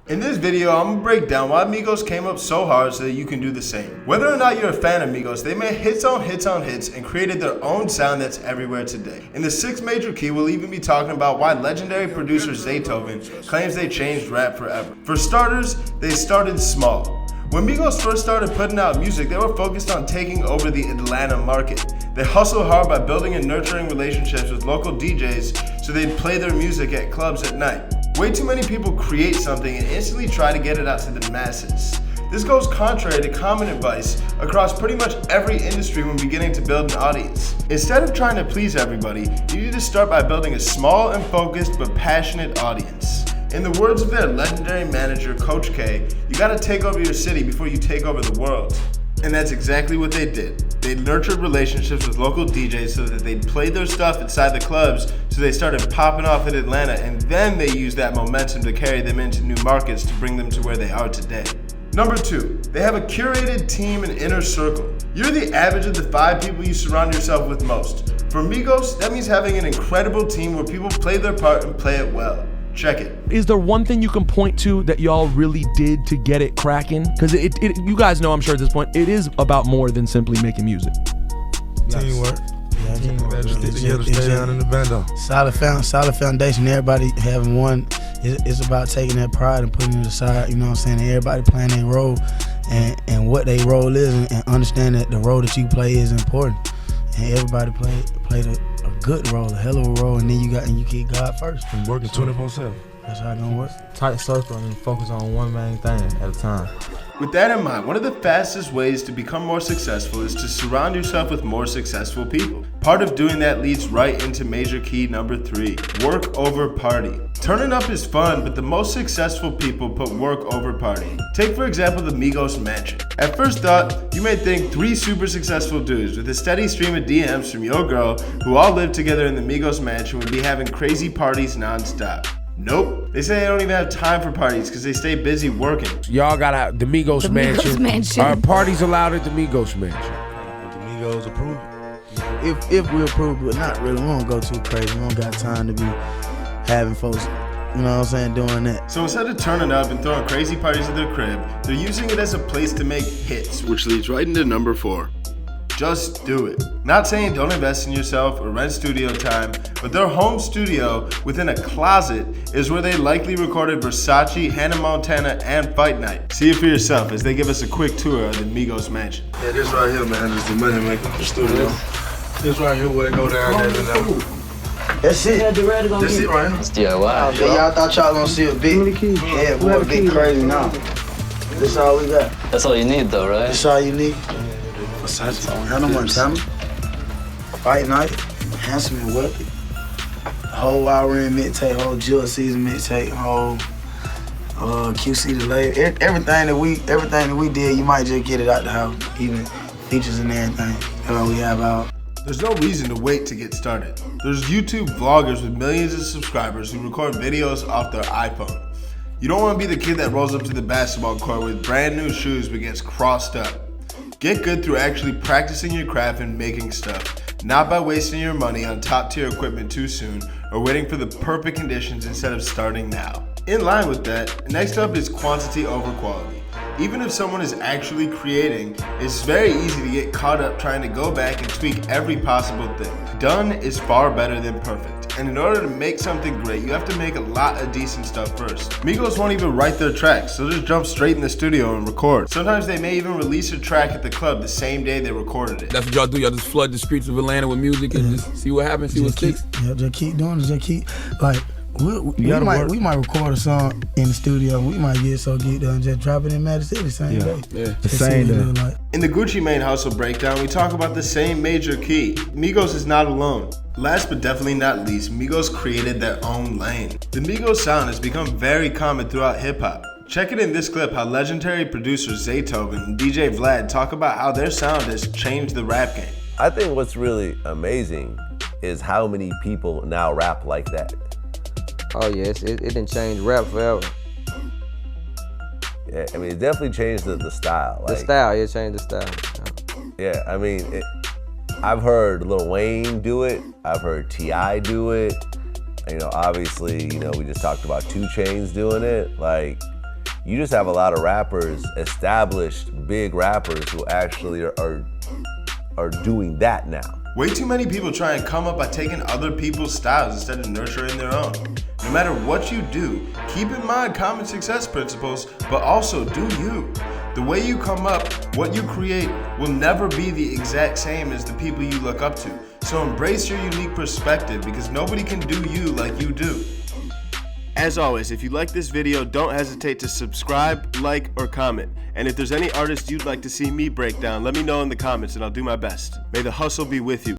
In this video, I'm gonna break down why Migos came up so hard so that you can do the same. Whether or not you're a fan of Migos, they made hits on hits on hits and created their own sound that's everywhere today. In the sixth major key, we'll even be talking about why legendary producer Zaytoven claims they changed rap forever. For starters, they started small. When Migos first started putting out music, they were focused on taking over the Atlanta market. They hustled hard by building and nurturing relationships with local DJs so they'd play their music at clubs at night. Way too many people create something and instantly try to get it out to the masses. This goes contrary to common advice across pretty much every industry when beginning to build an audience. Instead of trying to please everybody, you need to start by building a small and focused but passionate audience. In the words of their legendary manager, Coach K, you gotta take over your city before you take over the world. And that's exactly what they did. They nurtured relationships with local DJs so that they'd play their stuff inside the clubs, so they started popping off in Atlanta, and then they used that momentum to carry them into new markets to bring them to where they are today. Number 2, they have a curated team and inner circle. You're the average of the 5 people you surround yourself with most. For Migos, that means having an incredible team where people play their part and play it well. Check it. Is there one thing you can point to that y'all really did to get it cracking? Because you guys know, I'm sure at this point, it is about more than simply making music. Teamwork. Yeah, Stay down in the bando. Solid foundation. Everybody having one. It's about taking that pride and putting it aside. You know what I'm saying? And everybody playing their role and what their role is, and understand that the role that you play is important. And everybody played a good role, a hell of a role, and then you keep God first. And working 24/7. That's how it gonna work. Tight circle and focus on one main thing at a time. With that in mind, one of the fastest ways to become more successful is to surround yourself with more successful people. Part of doing that leads right into major key number 3, work over party. Turning up is fun, but the most successful people put work over party. Take for example the Migos mansion. At first thought, you may think 3 super successful dudes with a steady stream of DMs from your girl who all live together in the Migos mansion would be having crazy parties non-stop. Nope. They say they don't even have time for parties because they stay busy working. Y'all got out the Migos mansion. Are parties allowed at the Migos mansion? The Migos approve it. If we approve, but not really. We don't go too crazy. We don't got time to be having folks, you know what I'm saying, doing that. So instead of turning up and throwing crazy parties at their crib, they're using it as a place to make hits, which leads right into number 4. Just do it. Not saying don't invest in yourself or rent studio time, but their home studio within a closet is where they likely recorded Versace, Hannah Montana, and Fight Night. See it for yourself as they give us a quick tour of the Migos mansion. Yeah, this right here, man, is the money maker studio. This right here where they go down there and That's it. That's it right here. It's DIY. Yeah, y'all thought y'all gonna see a big headboard, big crazy now. This all we got. That's all you need, though, right? This all you need. Hannah Montana, Fight Night, Handsome and Wealthy, whole Wild Rim mixtape, whole Jill Season mixtape, whole QC delay, everything that we did, you might just get it out the house, even features and everything. That's all we have out. There's no reason to wait to get started. There's YouTube vloggers with millions of subscribers who record videos off their iPhone. You don't want to be the kid that rolls up to the basketball court with brand new shoes but gets crossed up. Get good through actually practicing your craft and making stuff, not by wasting your money on top tier equipment too soon or waiting for the perfect conditions instead of starting now. In line with that, next up is quantity over quality. Even if someone is actually creating, it's very easy to get caught up trying to go back and tweak every possible thing. Done is far better than perfect, and in order to make something great, you have to make a lot of decent stuff first. Migos won't even write their tracks, so just jump straight in the studio and record. Sometimes they may even release a track at the club the same day they recorded it. That's what y'all do. Y'all just flood the streets of Atlanta with music and just see what happens, see what sticks. Yeah, just keep doing it. Just keep, like, we might record a song in the studio. We might get so geeked up and just drop it in Magic City same day. Yeah, the same day. Like. In the Gucci Mane Hustle breakdown, we talk about the same major key. Migos is not alone. Last but definitely not least, Migos created their own lane. The Migos sound has become very common throughout hip-hop. Check it in this clip how legendary producers Zaytoven and DJ Vlad talk about how their sound has changed the rap game. I think what's really amazing is how many people now rap like that. Oh yes, it didn't change rap forever. Yeah, I mean, it definitely changed the style. Like, it changed the style. Yeah, I mean, I've heard Lil Wayne do it. I've heard T.I. do it. You know, obviously, you know, we just talked about 2 Chainz doing it. Like, You just have a lot of rappers, established big rappers, who actually are doing that now. Way too many people try and come up by taking other people's styles instead of nurturing their own. No matter what you do, keep in mind common success principles, but also do you. The way you come up, what you create, will never be the exact same as the people you look up to. So embrace your unique perspective, because nobody can do you like you do. As always, if you like this video, don't hesitate to subscribe, like, or comment. And if there's any artist you'd like to see me break down, let me know in the comments and I'll do my best. May the hustle be with you.